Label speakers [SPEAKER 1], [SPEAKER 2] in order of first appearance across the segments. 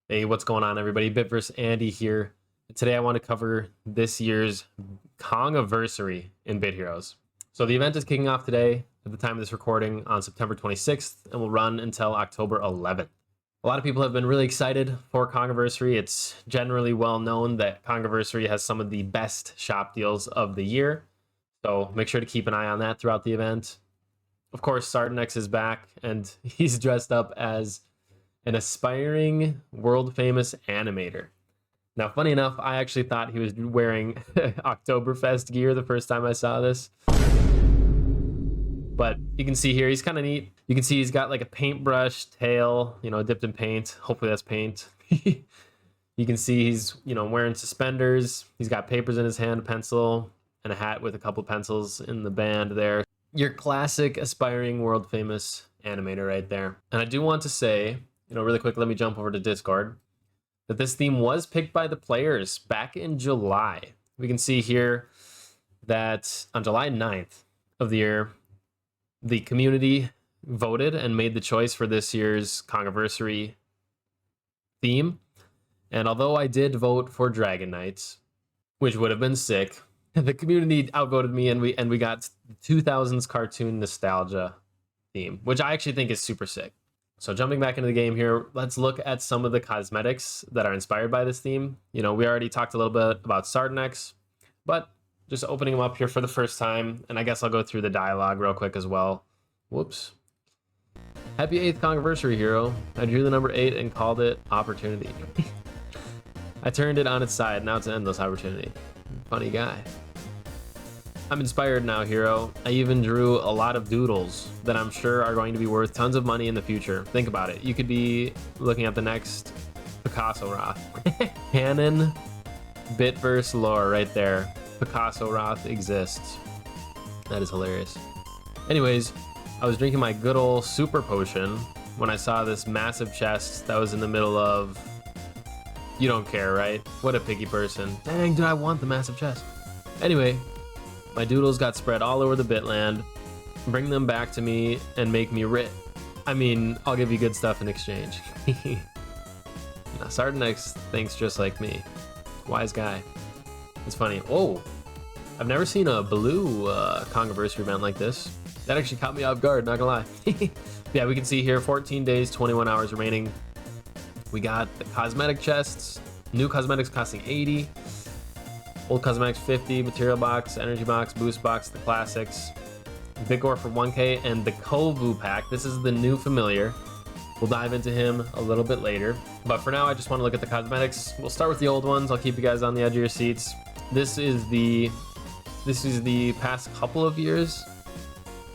[SPEAKER 1] Hey, what's going on, everybody? Bit vs. Andy here. Today I want to cover this year's Kongiversary in Bit Heroes. So the event is kicking off today at the time of this recording on September 26th and will run until October 11th. A lot of people have been really excited for Kongiversary. It's generally well known that Kongiversary has some of the best shop deals of the year. So make sure to keep an eye on that throughout the event. Of course, Sardinex is back and he's dressed up as an aspiring world famous animator. Now, funny enough, I actually thought he was wearing Oktoberfest gear the first time I saw this. But you can see here, he's kind of neat. You can see he's got like a paintbrush tail, dipped in paint. Hopefully that's paint. You can see he's, wearing suspenders. He's got papers in his hand, a pencil, and a hat with a couple pencils in the band there. Your classic aspiring world famous animator right there. And I do want to say, really quick, let me jump over to Discord, that this theme was picked by the players back in July. We can see here that on July 9th of the year, the community voted and made the choice for this year's Kongiversary theme. And although I did vote for Dragon Knights, which would have been sick, the community outvoted me and we got the 2000s cartoon nostalgia theme, which I actually think is super sick. So jumping back into the game here, let's look at some of the cosmetics that are inspired by this theme. We already talked a little bit about Sardinex, but just opening them up here for the first time, and I guess I'll go through the dialogue real quick as well. Whoops. Happy 8th Kongiversary, hero. I drew the number 8 and called it opportunity. I turned it on its side, now it's an endless opportunity. Funny guy. I'm inspired now, hero. I even drew a lot of doodles that I'm sure are going to be worth tons of money in the future. Think about it. You could be looking at the next Picasso Roth. Canon Bitverse lore right there. Picasso Roth exists. That is hilarious. Anyways, I was drinking my good old super potion when I saw this massive chest that was in the middle of... You don't care, right? What a picky person. Dang, dude, I want the massive chest. Anyway, my doodles got spread all over the Bitland. Bring them back to me and make me rich. I mean, I'll give you good stuff in exchange. Now, Sardinex thinks just like me. Wise guy. It's funny. Oh, I've never seen a blue Kongiversary event like this. That actually caught me off guard, not gonna lie. Yeah, we can see here 14 days, 21 hours remaining. We got the cosmetic chests, new cosmetics costing 80. Old cosmetics 50, material box, energy box, boost box, the classics, big ore for 1k, and the Kovu pack. This is the new familiar. We'll dive into him a little bit later, but for now I just want to look at the cosmetics. We'll start with the old ones. I'll keep you guys on the edge of your seats. This is the past couple of years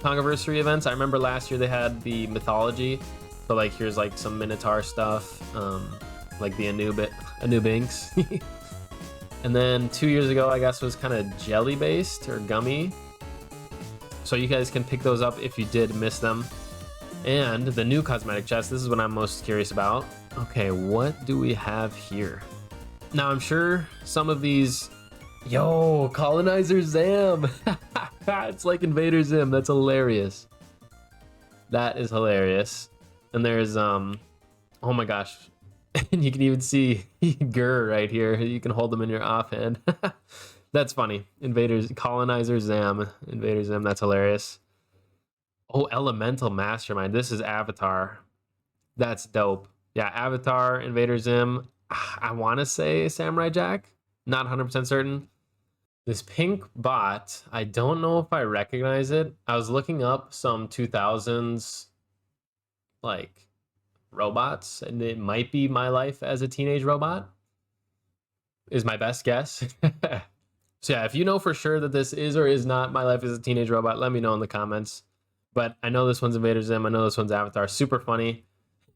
[SPEAKER 1] Kongiversary events. I remember last year they had the mythology, so like here's like some Minotaur stuff, like the Anubinks. And then 2 years ago, I guess, was kind of jelly based or gummy. So you guys can pick those up if you did miss them. And the new cosmetic chest, this is what I'm most curious about. Okay, what do we have here? Now, I'm sure some of these... Yo, Colonizer Zam! It's like Invader Zim. That's hilarious. That is hilarious. And there's, oh my gosh. And you can even see Gur right here. You can hold them in your offhand. That's funny. Colonizer Zam. Invader Zim, that's hilarious. Oh, Elemental Mastermind. This is Avatar. That's dope. Yeah, Avatar, Invader Zim. I want to say Samurai Jack. Not 100% certain. This pink bot, I don't know if I recognize it. I was looking up some 2000s, like, robots, and it might be my life as a teenage robot is my best guess. So yeah, if you know for sure that this is or is not my life as a teenage robot, let me know in the comments. But I know this one's Invader Zim, I know this one's Avatar. Super funny.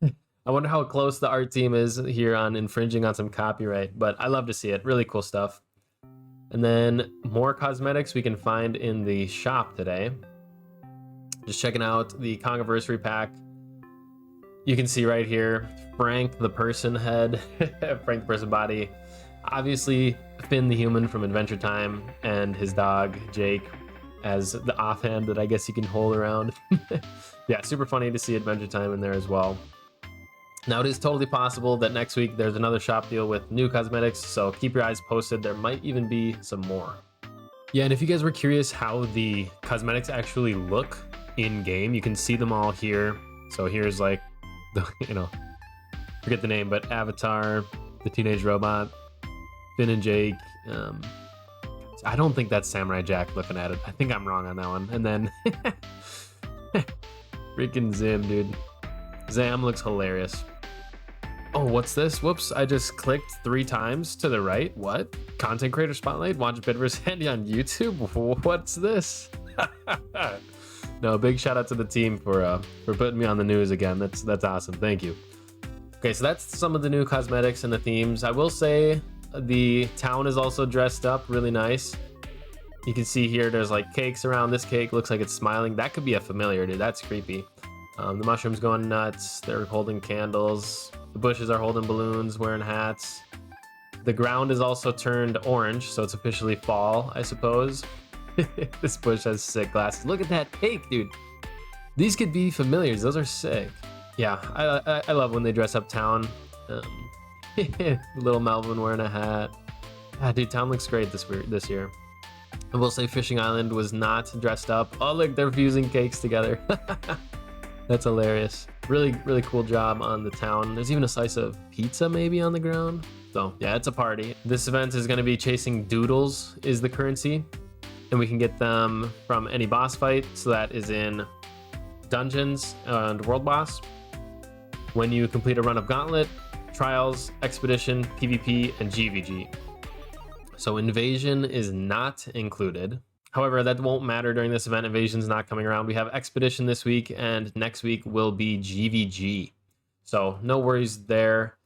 [SPEAKER 1] I wonder how close the art team is here on infringing on some copyright, but I love to see it. Really cool stuff. And then more cosmetics we can find in the shop today. Just checking out the Kongiversary pack. You can see right here, Frank the person head, Frank the person body. Obviously, Finn the human from Adventure Time and his dog, Jake, as the offhand that I guess you can hold around. Yeah, super funny to see Adventure Time in there as well. Now, it is totally possible that next week there's another shop deal with new cosmetics, so keep your eyes posted. There might even be some more. Yeah, and if you guys were curious how the cosmetics actually look in game, you can see them all here. So here's like the, forget the name, but Avatar, the teenage robot, Finn and Jake. I don't think that's Samurai Jack looking at it. I think I'm wrong on that one. And then freaking Zim, dude. Zam looks hilarious. Oh, what's this? Whoops, I just clicked 3 times to the right. What? Content creator spotlight? Watch Bidverse Handy on YouTube? What's this? No, big shout out to the team for putting me on the news again. That's awesome. Thank you. Okay, so that's some of the new cosmetics and the themes. I will say the town is also dressed up really nice. You can see here there's like cakes around. This cake looks like it's smiling. That could be a familiar, dude. That's creepy. The mushrooms going nuts. They're holding candles. The bushes are holding balloons, wearing hats. The ground is also turned orange, so it's officially fall, I suppose. This bush has sick glasses. Look at that cake, dude. These could be familiars. Those are sick. Yeah, I love when they dress up town. Little Melvin wearing a hat. Ah, dude, town looks great this year. I will say Fishing Island was not dressed up. Oh, look, they're fusing cakes together. That's hilarious. Really, really cool job on the town. There's even a slice of pizza maybe on the ground. So yeah, it's a party. This event is going to be chasing doodles is the currency. And we can get them from any boss fight. So that is in dungeons and world boss. When you complete a run of Gauntlet, Trials, Expedition, PvP, and GVG. So Invasion is not included. However, that won't matter during this event. Invasion's not coming around. We have Expedition this week, and next week will be GVG. So no worries there.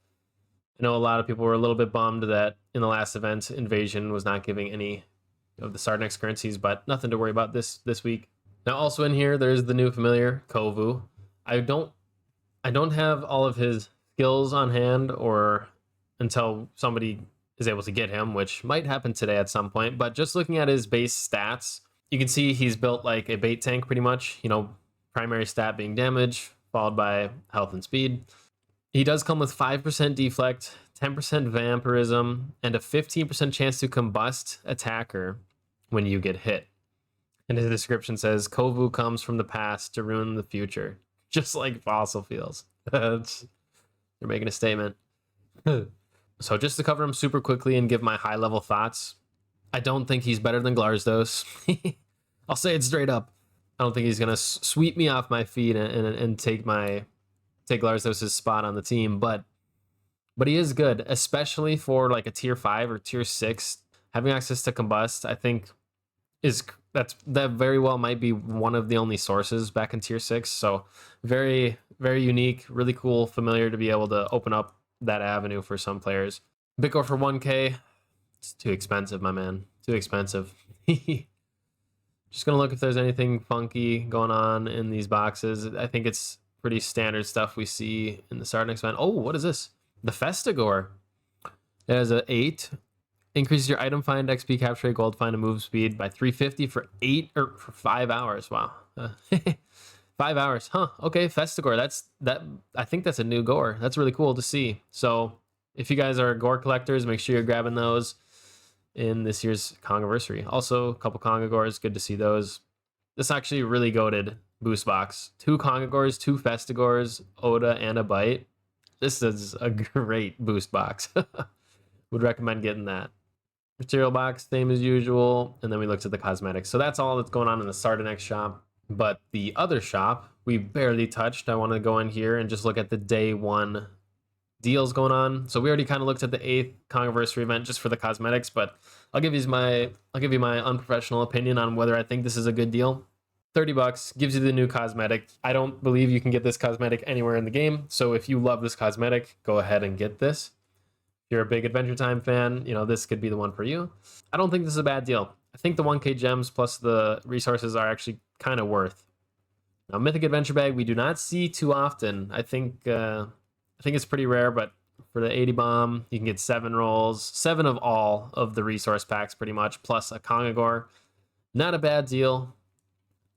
[SPEAKER 1] I know a lot of people were a little bit bummed that in the last event, Invasion was not giving any of the Sardinex currencies, but nothing to worry about this week. Now, also in here, there's the new familiar, Kovu. I don't have all of his skills on hand or until somebody is able to get him, which might happen today at some point. But just looking at his base stats, you can see he's built like a bait tank pretty much, primary stat being damage, followed by health and speed. He does come with 5% deflect, 10% vampirism, and a 15% chance to combust attacker when you get hit. And his description says, Kovu comes from the past to ruin the future. Just like fossil fuels. They're making a statement. So just to cover him super quickly and give my high-level thoughts, I don't think he's better than Glarsdos. I'll say it straight up. I don't think he's going to sweep me off my feet and take Glarsdos' spot on the team, but he is good, especially for like a tier 5 or tier 6. Having access to Combust, I think, that very well might be one of the only sources back in tier 6. So very, very unique, really cool, familiar to be able to open up that avenue for some players. Bitcoin for 1K, it's too expensive, my man. Too expensive. Just gonna look if there's anything funky going on in these boxes. I think it's pretty standard stuff we see in the Sardinex event. Oh, what is this? The Festigore. It has an 8. Increases your item find, XP capture rate, gold find, and move speed by 350 for 5 hours. Wow. 5 hours, huh? Okay, Festigore. I think that's a new gore. That's really cool to see. So if you guys are gore collectors, make sure you're grabbing those in this year's Kongiversary. Also, a couple Kongagores. Good to see those. This actually really goated boost box. 2 Kongagores, 2 Festigores, Oda, and a Bite. This is a great boost box. Would recommend getting that. Material box, same as usual. And then we looked at the cosmetics. So that's all that's going on in the Sardinex shop. But the other shop, we barely touched. I want to go in here and just look at the day 1 deals going on. So we already kind of looked at the 8th Kongiversary event just for the cosmetics, but I'll give you my unprofessional opinion on whether I think this is a good deal. $30 gives you the new cosmetic. I don't believe you can get this cosmetic anywhere in the game. So if you love this cosmetic, go ahead and get this. If you're a big Adventure Time fan, this could be the one for you. I don't think this is a bad deal. I think the 1K gems plus the resources are actually kind of worth. Now, Mythic Adventure Bag, we do not see too often. I think it's pretty rare, but for the 80 bomb, you can get 7 rolls, 7 of all of the resource packs pretty much, plus a Kongagore. Not a bad deal.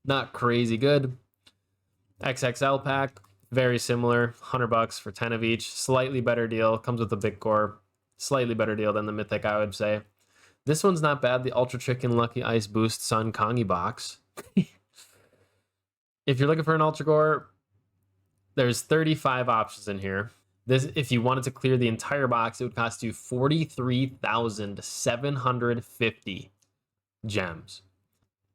[SPEAKER 1] Not crazy good. XXL pack, very similar, $100 for 10 of each. Slightly better deal. Comes with a big core. Slightly better deal than the Mythic, I would say. This one's not bad. The Ultra Chicken Lucky Ice Boost Sun Kongi box. If you're looking for an Ultra Gore, there's 35 options in here. This, if you wanted to clear the entire box, it would cost you 43,750 gems.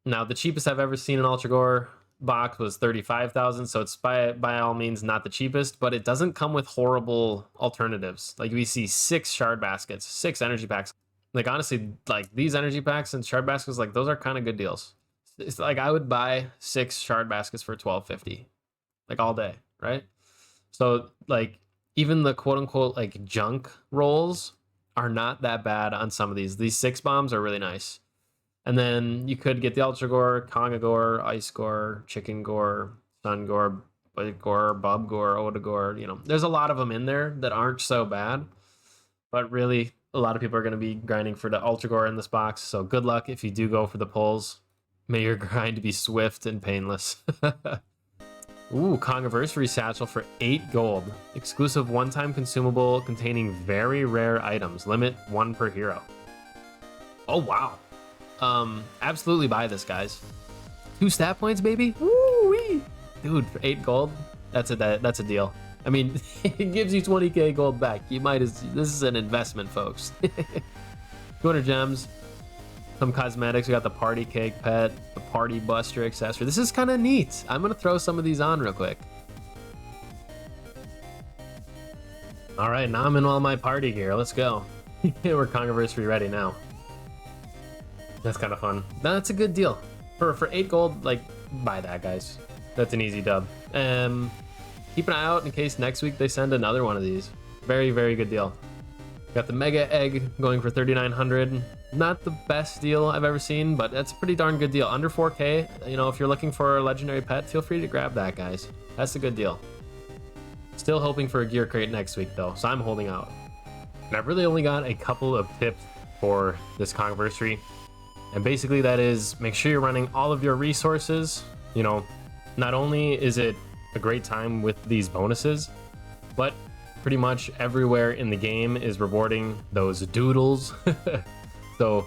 [SPEAKER 1] Now, the cheapest I've ever seen an Ultra Gore box was 35,000, so it's by all means not the cheapest, but it doesn't come with horrible alternatives. Like, we see 6 shard baskets, 6 energy packs. Like, honestly, like these energy packs and shard baskets, like those are kind of good deals. It's like I would buy 6 shard baskets for 12.50, like all day, right? So like even the quote unquote like junk rolls are not that bad on some of these. These 6 bombs are really nice. And then you could get the Ultra Gore, Konga Gore, Ice Gore, Chicken Gore, Sun Gore, Bug Gore, Bub Gore, Oda Gore. You know, there's a lot of them in there that aren't so bad, but really a lot of people are going to be grinding for the Ultra Gore in this box. So good luck if you do go for the pulls. May your grind be swift and painless. Ooh, Kongiversary satchel for 8 gold. Exclusive one-time consumable containing very rare items. Limit 1 per hero. Oh, wow. Absolutely buy this, guys. 2 stat points, baby. Woo-wee. Dude, for 8 gold, that's a deal. I mean, it gives you 20k gold back. You might as, this is an investment, folks. 200 gems. Some cosmetics. We got the party cake pet, the party buster accessory. This is kind of neat. I'm gonna throw some of these on real quick. All right, now I'm in all my party gear. Let's go. We're Kongiversary ready now. That's kind of fun. That's a good deal. For 8 gold, like, buy that, guys. That's an easy dub. Keep an eye out in case next week they send another one of these. Very, very good deal. Got the Mega Egg going for 3,900. Not the best deal I've ever seen, but that's a pretty darn good deal. Under 4k, you know, if you're looking for a legendary pet, feel free to grab that, guys. That's a good deal. Still hoping for a gear crate next week, though, so I'm holding out. And I've really only got a couple of tips for this Kongiversary. And basically that is, make sure you're running all of your resources. You know, not only is it a great time with these bonuses, but pretty much everywhere in the game is rewarding those doodles. So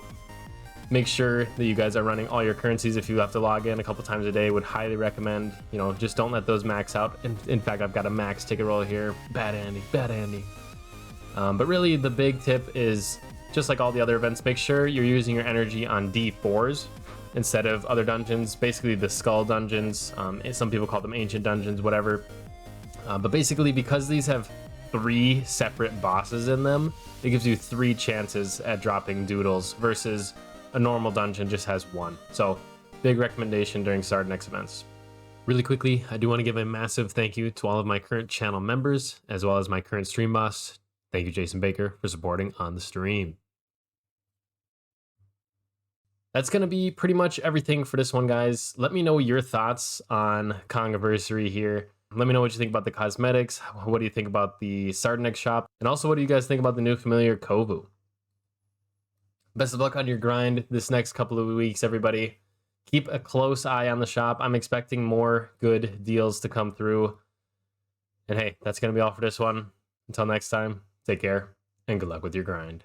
[SPEAKER 1] make sure that you guys are running all your currencies. If you have to log in a couple times a day, would highly recommend, you know, just don't let those max out. In fact, I've got a max ticket roll here. Bad Andy, bad Andy. But really the big tip is, just like all the other events, make sure you're using your energy on D4s instead of other dungeons, basically the skull dungeons. Some people call them ancient dungeons, whatever. But basically, because these have 3 separate bosses in them, it gives you 3 chances at dropping doodles versus a normal dungeon just has 1. So big recommendation during Sardinex events. Really quickly, I do want to give a massive thank you to all of my current channel members, as well as my current stream boss. Thank you, Jason Baker, for supporting on the stream. That's going to be pretty much everything for this one, guys. Let me know your thoughts on Kongiversary here. Let me know what you think about the cosmetics. What do you think about the Sardinex shop? And also, what do you guys think about the new familiar Kovu? Best of luck on your grind this next couple of weeks, everybody. Keep a close eye on the shop. I'm expecting more good deals to come through. And hey, that's going to be all for this one. Until next time, take care and good luck with your grind.